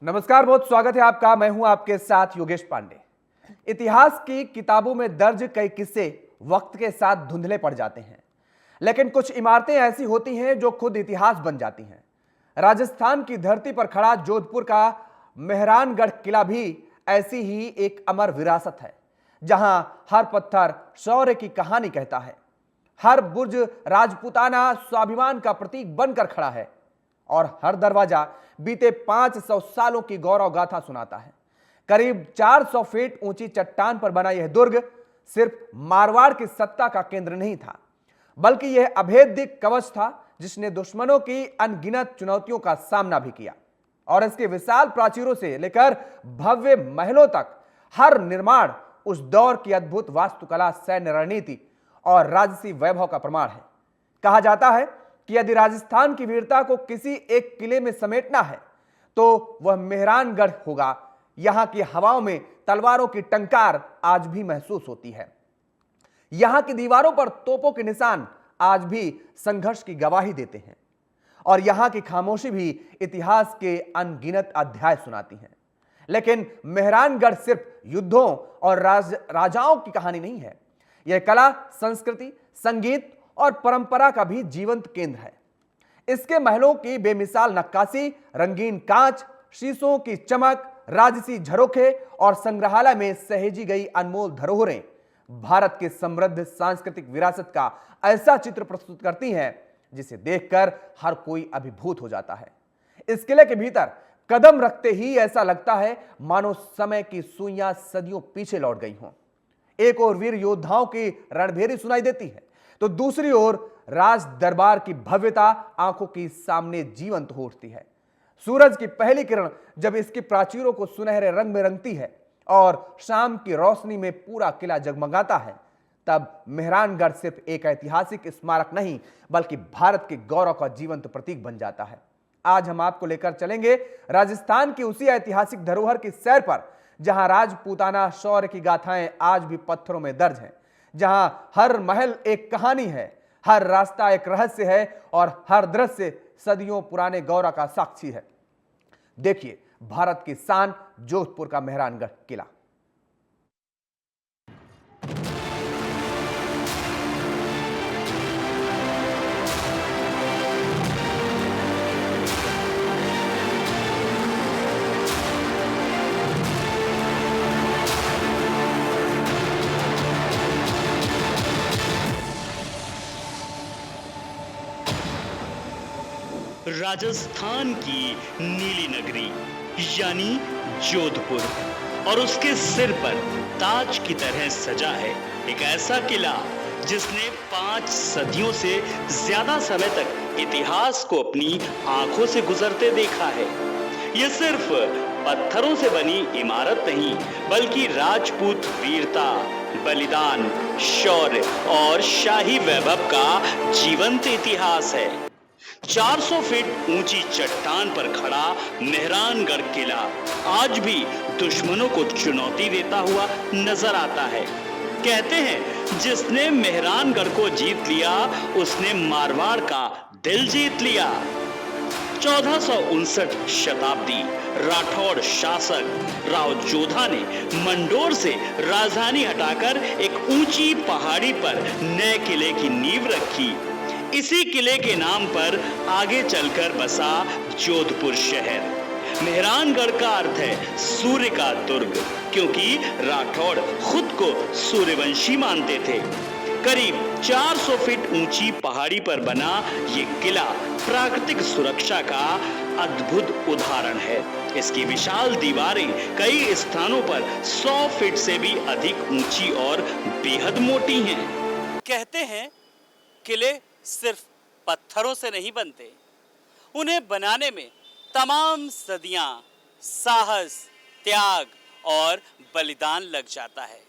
नमस्कार, बहुत स्वागत है आपका। मैं हूं आपके साथ योगेश पांडे। इतिहास की किताबों में दर्ज कई किस्से वक्त के साथ धुंधले पड़ जाते हैं, लेकिन कुछ इमारतें ऐसी होती हैं जो खुद इतिहास बन जाती हैं। राजस्थान की धरती पर खड़ा जोधपुर का मेहरानगढ़ किला भी ऐसी ही एक अमर विरासत है, जहां हर पत्थर शौर्य की कहानी कहता है, हर बुर्ज राजपूताना स्वाभिमान का प्रतीक बनकर खड़ा है और हर दरवाजा बीते 500 सालों की गौरव गाथा सुनाता है। करीब 400 फीट ऊंची चट्टान पर बना यह दुर्ग सिर्फ मारवाड़ की सत्ता का केंद्र नहीं था, बल्कि यह अभेद्य कवच था जिसने दुश्मनों की अनगिनत चुनौतियों का सामना भी किया। और इसके विशाल प्राचीरों से लेकर भव्य महलों तक हर निर्माण उस दौर की अद्भुत वास्तुकला, सैन्य रणनीति और राजसी वैभव का प्रमाण है। कहा जाता है कि यदि राजस्थान की वीरता को किसी एक किले में समेटना है तो वह मेहरानगढ़ होगा। यहां की हवाओं में तलवारों की टंकार आज भी महसूस होती है। यहां की दीवारों पर तोपों के निशान आज भी संघर्ष की गवाही देते हैं और यहां की खामोशी भी इतिहास के अनगिनत अध्याय सुनाती है। लेकिन मेहरानगढ़ सिर्फ युद्धों और राजाओं की कहानी नहीं है। यह कला, संस्कृति, संगीत और परंपरा का भी जीवंत केंद्र है। इसके महलों की बेमिसाल नक्काशी, रंगीन कांच, शीशों की चमक, राजसी झरोखे और संग्रहालय में सहेजी गई अनमोल धरोहरें भारत के समृद्ध सांस्कृतिक विरासत का ऐसा चित्र प्रस्तुत करती हैं जिसे देखकर हर कोई अभिभूत हो जाता है। इस किले के भीतर कदम रखते ही ऐसा लगता है मानो समय की सुइयां सदियों पीछे लौट गई हों। एक ओर वीर योद्धाओं की रणभेरी सुनाई देती है तो दूसरी ओर राज दरबार की भव्यता आंखों के सामने जीवंत हो उठती है। सूरज की पहली किरण जब इसकी प्राचीरों को सुनहरे रंग में रंगती है और शाम की रोशनी में पूरा किला जगमगाता है, तब मेहरानगढ़ सिर्फ एक ऐतिहासिक स्मारक नहीं बल्कि भारत के गौरव का जीवंत प्रतीक बन जाता है। आज हम आपको लेकर चलेंगे राजस्थान की उसी ऐतिहासिक धरोहर की सैर पर, जहां राजपूताना शौर्य की गाथाएं आज भी पत्थरों में दर्ज हैं, जहां हर महल एक कहानी है, हर रास्ता एक रहस्य है और हर दृश्य सदियों पुराने गौरव का साक्षी है। देखिए भारत की शान, जोधपुर का मेहरानगढ़ किला। राजस्थान की नीली नगरी यानी जोधपुर, और उसके सिर पर ताज की तरह सजा है एक ऐसा किला जिसने 5 सदियों से ज्यादा समय तक इतिहास को अपनी आंखों से गुजरते देखा है। यह सिर्फ पत्थरों से बनी इमारत नहीं बल्कि राजपूत वीरता, बलिदान, शौर्य और शाही वैभव का जीवंत इतिहास है। 400 फीट ऊंची चट्टान पर खड़ा मेहरानगढ़ किला आज भी दुश्मनों को चुनौती देता हुआ नजर आता है। कहते हैं जिसने मेहरानगढ़ को जीत लिया उसने मारवाड़ का दिल जीत लिया। 1459 शताब्दी राठौड़ शासक राव जोधा ने मंडोर से राजधानी हटाकर एक ऊंची पहाड़ी पर नए किले की नींव रखी। इसी किले के नाम पर आगे चलकर बसा जोधपुर शहर। मेहरानगढ़ का अर्थ है सूर्य का दुर्ग, क्योंकि राठौड़ खुद को सूर्यवंशी मानते थे। करीब 400 फीट ऊंची पहाड़ी पर बना ये किला प्राकृतिक सुरक्षा का अद्भुत उदाहरण है। इसकी विशाल दीवारें कई स्थानों पर 100 फीट से भी अधिक ऊंची और बेहद मोटी हैं। कहते हैं किले सिर्फ पत्थरों से नहीं बनते, उन्हें बनाने में तमाम सदियां, साहस, त्याग और बलिदान लग जाता है।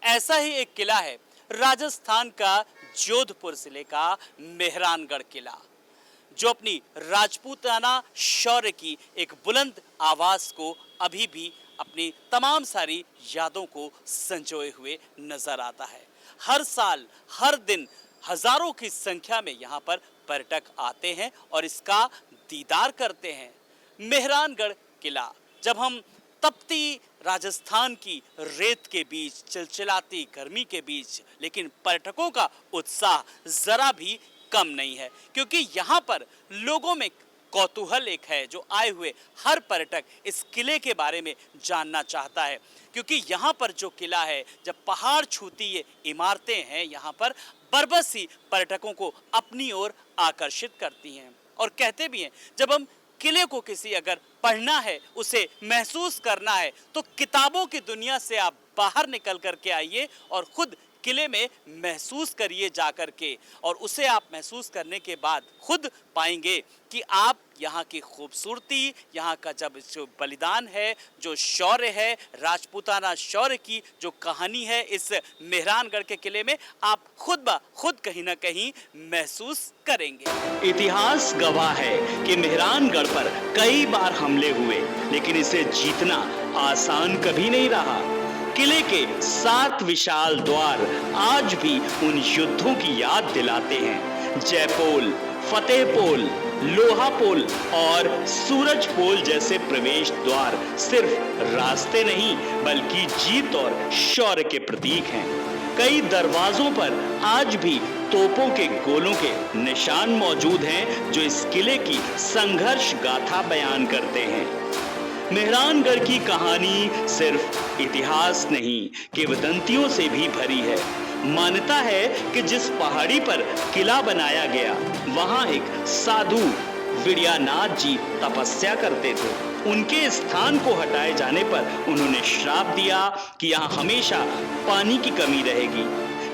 ऐसा ही एक किला है राजस्थान का जोधपुर जिले का मेहरानगढ़ किला, जो अपनी राजपूताना शौर्य की एक बुलंद आवाज को अभी भी अपनी तमाम सारी यादों को संजोए हुए नजर आता है। हर साल, हर दिन हजारों की संख्या में यहाँ पर पर्यटक आते हैं और इसका दीदार करते हैं। मेहरानगढ़ किला जब हम तपती राजस्थान की रेत के बीच, चिलचिलाती गर्मी के बीच, लेकिन पर्यटकों का उत्साह जरा भी कम नहीं है, क्योंकि यहाँ पर लोगों में कौतूहल एक है जो आए हुए हर पर्यटक इस किले के बारे में जानना चाहता है। क्योंकि यहाँ पर जो किला है, जब पहाड़ छूती ये इमारतें हैं, यहाँ पर बरबस ही पर्यटकों को अपनी ओर आकर्षित करती हैं। और कहते भी हैं, जब हम किले को किसी अगर पढ़ना है, उसे महसूस करना है, तो किताबों की दुनिया से आप बाहर निकल करके आइए और खुद किले में महसूस करिए जाकर के, और उसे आप महसूस करने के बाद खुद पाएंगे कि आप यहाँ की खूबसूरती, यहाँ का जब जो बलिदान है, जो शौर्य है, राजपूताना शौर्य की जो कहानी है इस मेहरानगढ़ के किले में, आप खुद ब खुद कहीं ना कहीं महसूस करेंगे। इतिहास गवाह है कि मेहरानगढ़ पर कई बार हमले हुए, लेकिन इसे जीतना आसान कभी नहीं रहा। किले के 7 विशाल द्वार आज भी उन युद्धों की याद दिलाते हैं। जयपोल, फतेहपोल, लोहापोल और सूरजपोल जैसे प्रवेश द्वार सिर्फ रास्ते नहीं, बल्कि जीत और शौर्य के प्रतीक हैं। कई दरवाजों पर आज भी तोपों के गोलों के निशान मौजूद हैं, जो इस किले की संघर्ष गाथा बयान करते हैं। मेहरानगढ़ की कहानी सिर्फ इतिहास नहीं, किंवदंतियों से भी भरी है। मान्यता है कि जिस पहाड़ी पर किला बनाया गया, वहां एक साधु विद्यानाथ जी तपस्या करते थे। उनके स्थान को हटाए जाने पर उन्होंने श्राप दिया कि यहाँ हमेशा पानी की कमी रहेगी।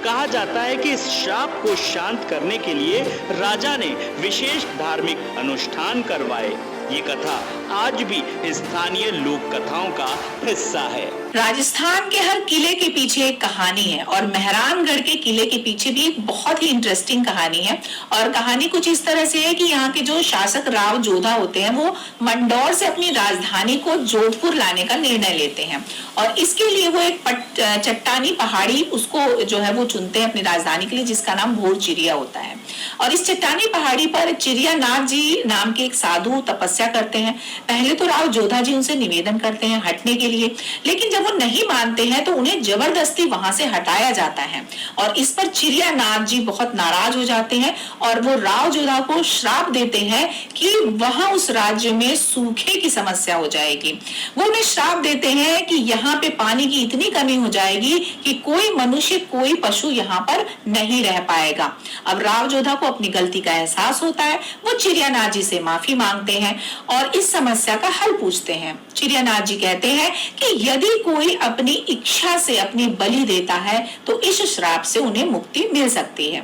कहा जाता है कि इस श्राप को शांत करने के लिए राजा ने विशेष धार्मिक अनुष्ठान करवाए। ये कथा आज भी स्थानीय लोक कथाओं का हिस्सा है। राजस्थान के हर किले के पीछे एक कहानी है, और मेहरानगढ़ के किले के पीछे भी एक बहुत ही इंटरेस्टिंग कहानी है। और कहानी कुछ इस तरह से है कि यहाँ के जो शासक राव जोधा होते हैं, वो मंडौर से अपनी राजधानी को जोधपुर लाने का निर्णय लेते हैं, और इसके लिए वो एक चट्टानी पहाड़ी उसको जो है वो चुनते हैं अपनी राजधानी के लिए, जिसका नाम भोर चिरिया होता है। और इस चट्टानी पहाड़ी पर चिरियानाथ जी नाम के एक साधु तपस्या करते हैं। पहले तो राव जोधा जी उनसे निवेदन करते हैं हटने के लिए, लेकिन जब वो नहीं मानते हैं तो उन्हें जबरदस्ती वहां से हटाया जाता है। और इस पर चिरियानाथ जी बहुत नाराज हो जाते हैं, और वो राव जोधा को श्राप देते हैं कि वहां उस राज्य में सूखे की समस्या हो जाएगी। वो उन्हें श्राप देते हैं कि यहाँ पे पानी की इतनी कमी हो जाएगी कि कोई मनुष्य, कोई पशु यहाँ पर नहीं रह पाएगा। अब राव जोधा को अपनी गलती का एहसास होता है। वो चिरियानाथ जी से माफी मांगते हैं और इस समस्या का हल पूछते हैं। चिरियानाथ जी कहते हैं कि यदि कोई अपनी इच्छा से अपनी बलि देता है तो इस श्राप से उन्हें मुक्ति मिल सकती है।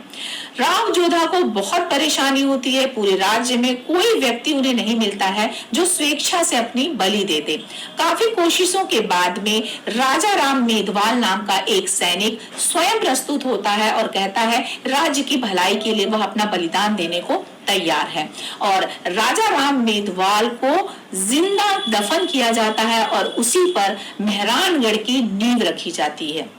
राव जोधा को बहुत परेशानी होती है। पूरे राज्य में कोई व्यक्ति उन्हें नहीं मिलता है जो स्वेच्छा से अपनी बलि दे दे। काफी कोशिशों के बाद में राजा राम मेघवाल नाम का एक सैनिक स्वयं प्रस्तुत होता है और कहता है राज्य की भलाई के लिए वह अपना बलिदान देने को तैयार है। और राजा राम मेघवाल को जिंदा दफन किया जाता है और उसी पर मेहरानगढ़ की नींव रखी जाती है।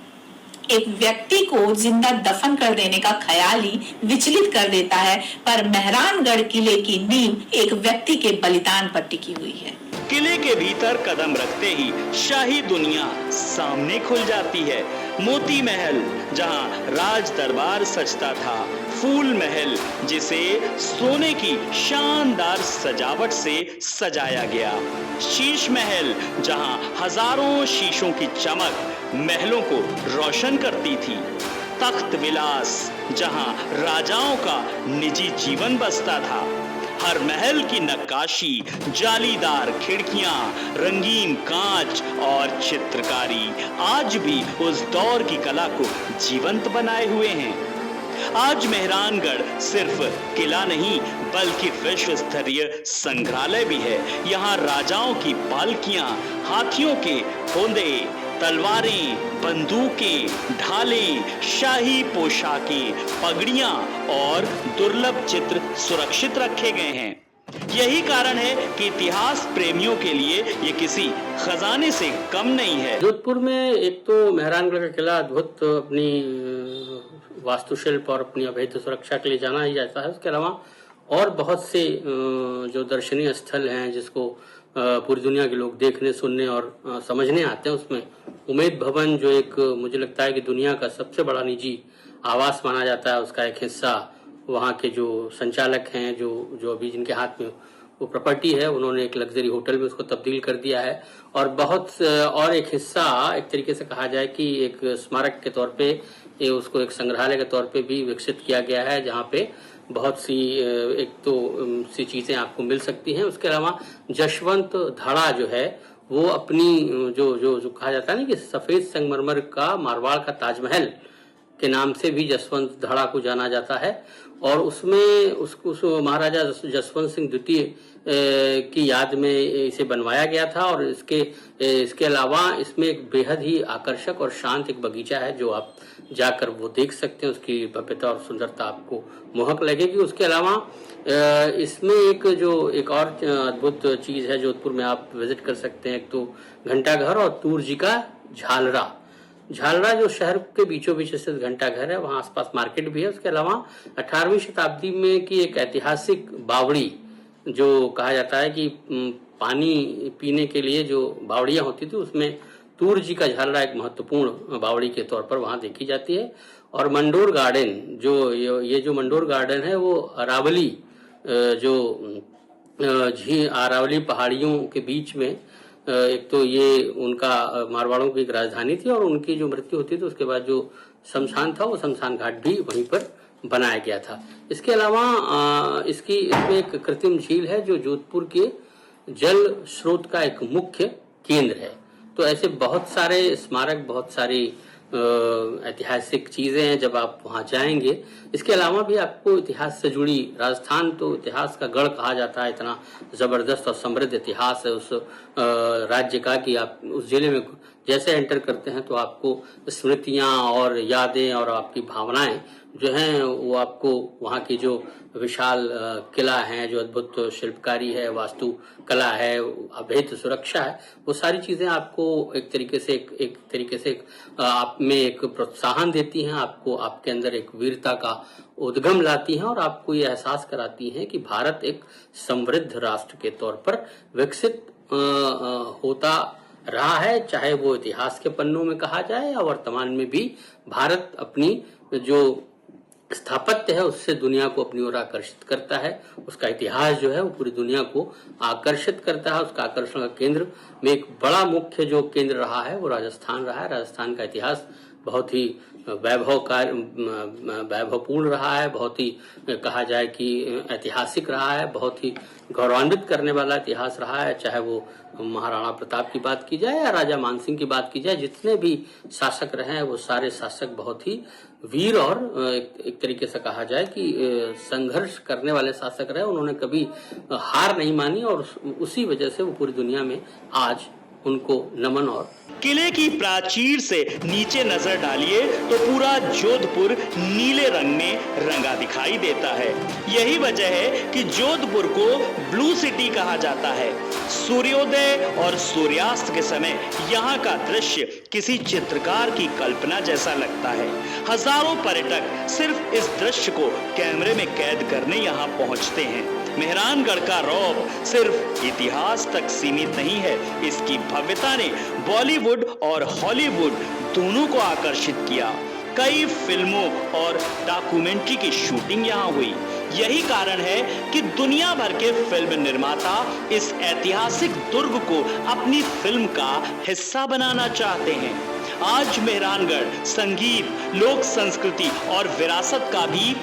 एक व्यक्ति को जिंदा दफन कर देने का ख्याल ही विचलित कर देता है, पर मेहरानगढ़ किले की नींव एक व्यक्ति के बलिदान पर टिकी हुई है। किले के भीतर कदम रखते ही शाही दुनिया सामने खुल जाती है। मोती महल, जहां राज दरबार सजता था, फूल महल, जिसे सोने की शानदार सजावट से सजाया गया, शीश महल, जहां हजारों शीशों की चमक महलों को रोशन करती थी, तख्त विलास, जहां राजाओं का निजी जीवन बसता था। हर महल की नक्काशी, जालीदार खिड़कियां, रंगीन कांच और चित्रकारी आज भी उस दौर की कला को जीवंत बनाए हुए हैं। आज मेहरानगढ़ सिर्फ किला नहीं, बल्कि विश्व स्तरीय संग्रहालय भी है। यहाँ राजाओं की पालकियां, हाथियों के होंदे, तलवारें, बंदूकें, ढालें, शाही पोशाकें, पगड़ियां और दुर्लभ चित्र सुरक्षित रखे गए हैं। यही कारण है कि इतिहास प्रेमियों के लिए ये किसी खजाने से कम नहीं है। जोधपुर में एक तो मेहरानगढ़ का किला अद्भुत अपनी वास्तुशिल्प और अपनी अभेद्य सुरक्षा के लिए जाना ही जाता है। उसके अलावा और बहुत से जो दर्शनीय स्थल हैं जिसको पूरी दुनिया के लोग देखने, सुनने और समझने आते हैं। उसमें उम्मेद भवन जो एक मुझे लगता है कि दुनिया का सबसे बड़ा निजी आवास माना जाता है, उसका एक हिस्सा वहाँ के जो संचालक हैं, जो अभी जिनके हाथ में वो प्रॉपर्टी है, उन्होंने एक लग्जरी होटल में उसको तब्दील कर दिया है। और और एक हिस्सा एक तरीके से कहा जाए कि एक स्मारक के तौर पे ये उसको एक संग्रहालय के तौर पे भी विकसित किया गया है, जहाँ पे बहुत सी एक तो सी चीजें आपको मिल सकती हैं। उसके अलावा जसवंत धड़ा जो है वो अपनी जो कहा जाता है ना कि सफेद संगमरमर का मारवाड़ का ताजमहल के नाम से भी जसवंत धड़ा को जाना जाता है। और उसमें उसको महाराजा जसवंत सिंह द्वितीय की याद में इसे बनवाया गया था। और इसके अलावा इसमें एक बेहद ही आकर्षक और शांत एक बगीचा है, जो आप जाकर वो देख सकते हैं। उसकी भव्यता और सुंदरता आपको मोहक लगेगी। उसके अलावा इसमें एक और अद्भुत चीज है जोधपुर में, आप विजिट कर सकते हैं। एक तो घंटाघर और तूर जी का झालरा जो शहर के बीचों बीच स्थित घंटाघर है, वहाँ आसपास मार्केट भी है। उसके अलावा 18वीं शताब्दी में की एक ऐतिहासिक बावड़ी, जो कहा जाता है कि पानी पीने के लिए जो बावड़ियां होती थी, उसमें तूर जी का झालरा एक महत्वपूर्ण बावड़ी के तौर पर वहाँ देखी जाती है। और मंडोर गार्डन, जो मंडोर गार्डन है, वो अरावली अरावली पहाड़ियों के बीच में एक तो ये उनका मारवाड़ों की एक राजधानी थी, और उनकी जो मृत्यु होती थी उसके बाद जो शमशान था, वो शमशान घाट भी वहीं पर बनाया गया था। इसके अलावा इसमें एक कृत्रिम झील है, जो जोधपुर के जल स्रोत का एक मुख्य केंद्र है। तो ऐसे बहुत सारे स्मारक, बहुत सारी ऐतिहासिक चीजें हैं जब आप वहां जाएंगे। इसके अलावा भी आपको इतिहास से जुड़ी, राजस्थान तो इतिहास का गढ़ कहा जाता है, इतना जबरदस्त और समृद्ध इतिहास है उस राज्य का कि आप उस जिले में जैसे एंटर करते हैं तो आपको स्मृतियां और यादें और आपकी भावनाएं जो हैं वो आपको वहाँ की जो विशाल किला है, जो अद्भुत शिल्पकारी है, वास्तु कला है, अभेद सुरक्षा है, वो सारी चीजें आपको एक तरीके से आप में एक प्रोत्साहन देती हैं, आपको आपके अंदर एक वीरता का उद्गम लाती हैं और आपको ये एहसास कराती हैं कि भारत एक समृद्ध राष्ट्र के तौर पर विकसित होता रहा है। चाहे वो इतिहास के पन्नों में कहा जाए या वर्तमान में भी भारत अपनी जो स्थापत्य है उससे दुनिया को अपनी ओर आकर्षित करता है। उसका इतिहास जो है वो पूरी दुनिया को आकर्षित करता है। उसका आकर्षण का केंद्र में एक बड़ा मुख्य जो केंद्र रहा है वो राजस्थान रहा है। राजस्थान का इतिहास बहुत ही वैभवपूर्ण रहा है, बहुत ही कहा जाए कि ऐतिहासिक रहा है, बहुत ही गौरवान्वित करने वाला इतिहास रहा है। चाहे वो महाराणा प्रताप की बात की जाए या राजा मानसिंह की बात की जाए, जितने भी शासक रहे हैं वो सारे शासक बहुत ही वीर और एक तरीके से कहा जाए कि संघर्ष करने वाले शासक रहे। उन्होंने कभी हार नहीं मानी और उसी वजह से वो पूरी दुनिया में आज उनको नमन। और किले की प्राचीर से नीचे नजर डालिए तो पूरा जोधपुर नीले रंग में रंगा दिखाई देता है। यही वजह है कि जोधपुर को ब्लू सिटी कहा जाता है। सूर्योदय और सूर्यास्त के समय यहाँ का दृश्य किसी चित्रकार की कल्पना जैसा लगता है। हजारों पर्यटक सिर्फ इस दृश्य को कैमरे में कैद करने यहाँ पहुँचते हैं। मेहरानगढ़ का रौब सिर्फ इतिहास तक सीमित नहीं है, इसकी भव्यता ने बॉलीवुड और हॉलीवुड दोनों को आकर्षित किया। कई फिल्मों और डॉक्यूमेंट्री की शूटिंग यहाँ हुई। यही कारण है कि दुनिया भर के फिल्म निर्माता इस ऐतिहासिक दुर्ग को अपनी फिल्म का हिस्सा बनाना चाहते हैं। आज मेहरानगढ़ संगीत, लोक संस्कृति और विरासत का भी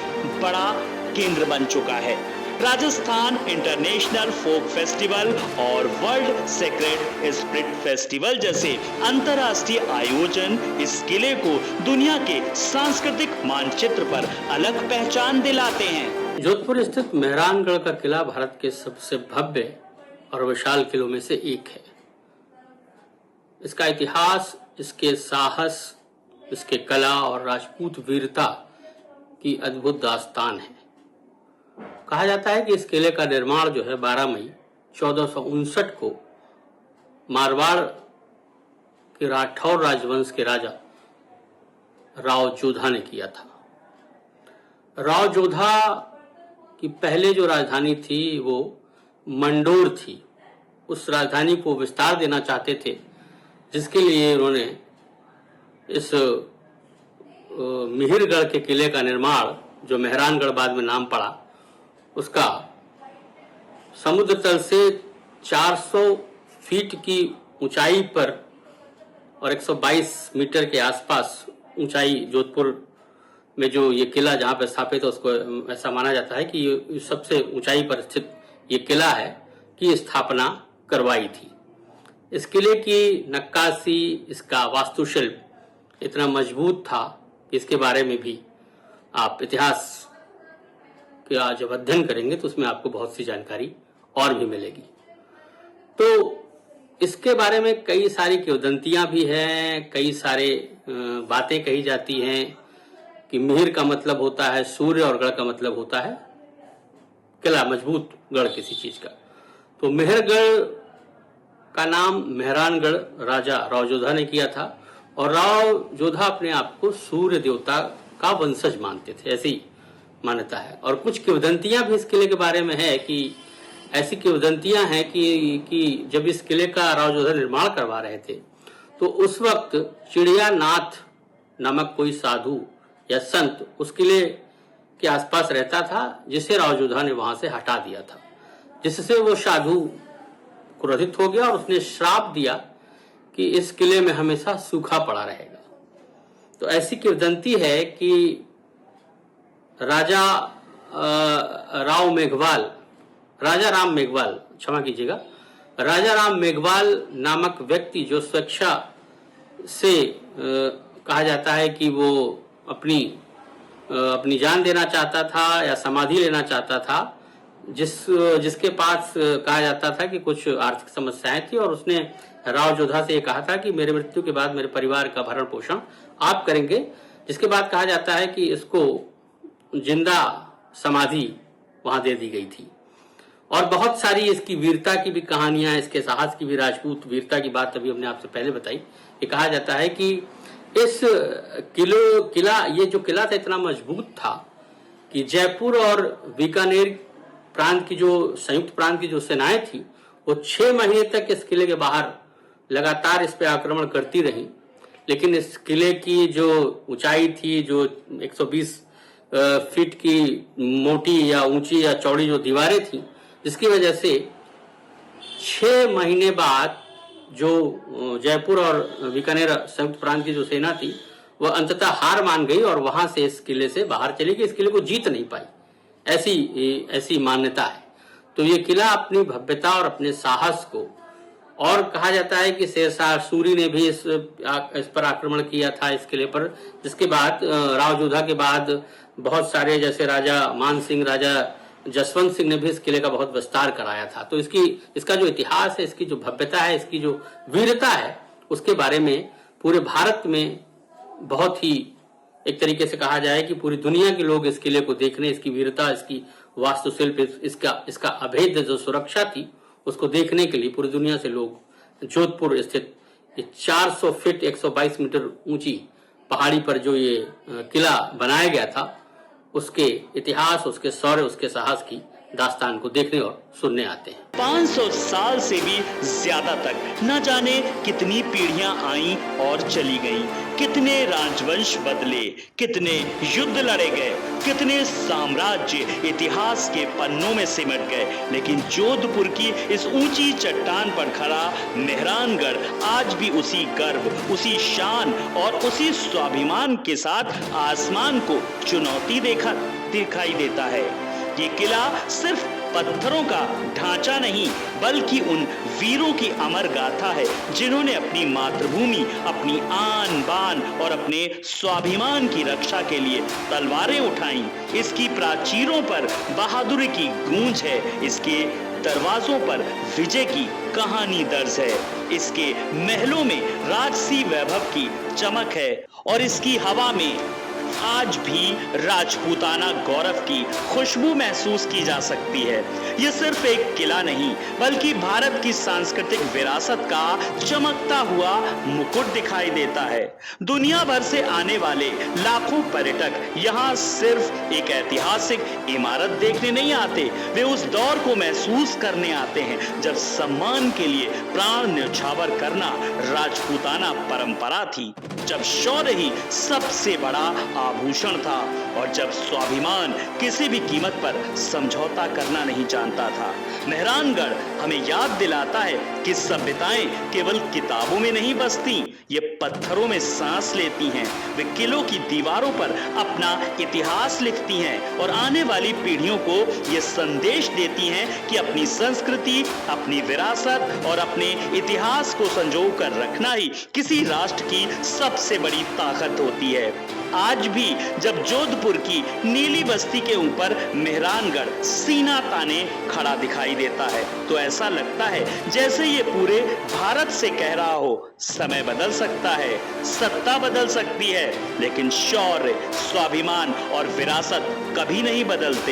बड़ा केंद्र बन चुका है। राजस्थान इंटरनेशनल फोक फेस्टिवल और वर्ल्ड सेक्रेड स्पिरिट फेस्टिवल जैसे अंतर्राष्ट्रीय आयोजन इस किले को दुनिया के सांस्कृतिक मानचित्र पर अलग पहचान दिलाते हैं। जोधपुर स्थित मेहरानगढ़ का किला भारत के सबसे भव्य और विशाल किलों में से एक है। इसका इतिहास, इसके साहस, इसके कला और राजपूत वीरता की अद्भुत दास्तान है। कहा जाता है कि इस किले का निर्माण जो है 12 मई 1459 को मारवाड़ के राठौर राजवंश के राजा राव जोधा ने किया था। राव जोधा की पहले जो राजधानी थी वो मंडोर थी। उस राजधानी को विस्तार देना चाहते थे, जिसके लिए उन्होंने इस मिहिरगढ़ के किले का निर्माण, जो मेहरानगढ़ बाद में नाम पड़ा, उसका समुद्र तल से 400 फीट की ऊंचाई पर और 122 मीटर के आसपास ऊंचाई, जोधपुर में जो ये किला जहां पर स्थापित है उसको ऐसा माना जाता है कि ये सबसे ऊंचाई पर स्थित ये किला है, की स्थापना करवाई थी। इस किले की नक्काशी, इसका वास्तुशिल्प इतना मजबूत था कि इसके बारे में भी आप इतिहास का जब अध्ययन करेंगे तो उसमें आपको बहुत सी जानकारी और भी मिलेगी। तो इसके बारे में कई सारी किंवदंतियां भी हैं, कई सारे बातें कही जाती हैं कि मिहिर का मतलब होता है सूर्य और गढ़ का मतलब होता है किला, मजबूत गढ़ किसी चीज का। तो मिहिरगढ़ का नाम मेहरानगढ़ राजा राव जोधा ने किया था और राव जोधा अपने आप को सूर्य देवता का वंशज मानते थे, ऐसी मान्यता है। और कुछ किंवदंतियां भी इस किले के बारे में है कि ऐसी किंवदंतियां हैं कि जब इस किले का राव जोधा निर्माण करवा रहे थे तो उस वक्त चिड़ियानाथ नामक कोई साधु या संत उस किले के आसपास रहता था, जिसे राव जोधा ने वहां से हटा दिया था, जिससे वो साधु क्रोधित हो गया और उसने श्राप दिया कि इस किले में हमेशा सूखा पड़ा रहेगा। तो ऐसी किंवदंती है कि राजा राम मेघवाल, क्षमा कीजिएगा, राजा राम मेघवाल नामक व्यक्ति जो स्वेच्छा से कहा जाता है कि वो अपनी जान देना चाहता था या समाधि लेना चाहता था, जिसके पास कहा जाता था कि कुछ आर्थिक समस्याएं थी और उसने राव जोधा से ये कहा था कि मेरे मृत्यु के बाद मेरे परिवार का भरण पोषण आप करेंगे, जिसके बाद कहा जाता है कि इसको जिंदा समाधि वहां दे दी गई थी। और बहुत सारी इसकी वीरता की भी कहानियां, इसके साहस की भी, राजपूत वीरता की बात अभी हमने आपसे पहले बताई। ये कहा जाता है कि इस ये जो किला था इतना मजबूत था कि जयपुर और बीकानेर प्रांत की जो संयुक्त प्रांत की जो सेनाएं थी वो 6 महीने तक इस किले के बाहर लगातार इस पे आक्रमण करती रही, लेकिन इस किले की जो ऊंचाई थी, जो 120 फीट की मोटी या ऊंची या चौड़ी जो दीवारें थी, जिसकी वजह से 6 महीने बाद जो जयपुर और बीकानेर संयुक्त प्रांत की जो सेना थी वह अंततः हार मान गई और वहां से इस किले से बाहर चली गई, इस किले को जीत नहीं पाई, ऐसी मान्यता है। तो ये किला अपनी भव्यता और अपने साहस को, और कहा जाता है कि शेरशाह सूरी ने भी इस पर आक्रमण किया था इस किले पर, जिसके बाद राव जोधा के बाद बहुत सारे, जैसे राजा मान सिंह, राजा जसवंत सिंह ने भी इस किले का बहुत विस्तार कराया था। तो इसका जो इतिहास है, इसकी जो भव्यता है, इसकी जो वीरता है, उसके बारे में पूरे भारत में बहुत ही, एक तरीके से कहा जाए कि पूरी दुनिया के लोग इस किले को देखने, इसकी वीरता, इसकी वास्तुशिल्प, इसका अभेद्य जो सुरक्षा थी, उसको देखने के लिए पूरी दुनिया से लोग जोधपुर स्थित 400 फीट 122 मीटर ऊंची पहाड़ी पर जो ये किला बनाया गया था, उसके इतिहास, उसके शौर्य, उसके साहस की दास्तान को देखने और सुनने आते हैं। 500 साल से भी ज्यादा तक न जाने कितनी पीढ़ियां आईं और चली गईं, कितने राजवंश बदले, कितने युद्ध लड़े गए, कितने साम्राज्य इतिहास के पन्नों में सिमट गए, लेकिन जोधपुर की इस ऊंची चट्टान पर खड़ा मेहरानगढ़ आज भी उसी गर्व, उसी शान और उसी स्वाभिमान के साथ आसमान को चुनौती दिखाई देता है। ये किला सिर्फ पत्थरों का ढांचा नहीं, बल्कि उन वीरों की अमर गाथा है जिन्होंने अपनी मातृभूमि, अपनी आन बान और अपने स्वाभिमान की रक्षा के लिए तलवारें उठाईं। इसकी प्राचीरों पर बहादुरी की गूंज है, इसके दरवाजों पर विजय की कहानी दर्ज है, इसके महलों में राजसी वैभव की चमक है और इसकी हवा में आज भी राजपूताना गौरव की खुशबू महसूस की जा सकती है। ये सिर्फ एक किला नहीं, बल्कि भारत की सांस्कृतिक विरासत का चमकता हुआ मुकुट दिखाई देता है। दुनिया भर से आने वाले लाखों पर्यटक यहाँ सिर्फ एक ऐतिहासिक इमारत देखने नहीं आते, वे उस दौर को महसूस करने आते हैं जब सम्मान के लिए प्राण न्यौछावर करना राजपूताना परंपरा थी, जब शौर्य ही सबसे बड़ा आभूषण था और जब स्वाभिमान किसी भी कीमत पर समझौता करना नहीं जानता था। मेहरानगढ़ हमें याद दिलाता है कि सभ्यताएं केवल किताबों में नहीं बसती, ये पत्थरों में सांस लेती हैं। वे किलों की दीवारों पर अपना इतिहास लिखती हैं और आने वाली पीढ़ियों को ये संदेश देती हैं कि अपनी संस्कृति, अपनी विरासत और अपने इतिहास को संजो कर रखना ही किसी राष्ट्र की सबसे बड़ी ताकत होती है। आज भी जब जोधपुर की नीली बस्ती के ऊपर मेहरानगढ़ सीना ताने खड़ा दिखाई देता है तो ऐसा लगता है जैसे ये पूरे भारत से कह रहा हो, समय बदल सकता है, सत्ता बदल सकती है, लेकिन शौर्य, स्वाभिमान और विरासत कभी नहीं बदलते।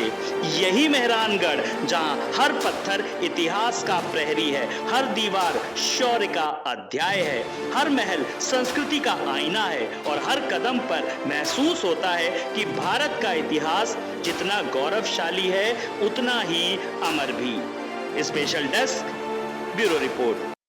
यही मेहरानगढ़ जहां हर पत्थर इतिहास का प्रहरी है, हर दीवार शौर्य का अध्याय है, हर महल संस्कृति का आईना है और हर कदम पर महसूस होता है कि भारत का इतिहास जितना गौरवशाली है उतना ही अमर भी। Special desk, bureau report.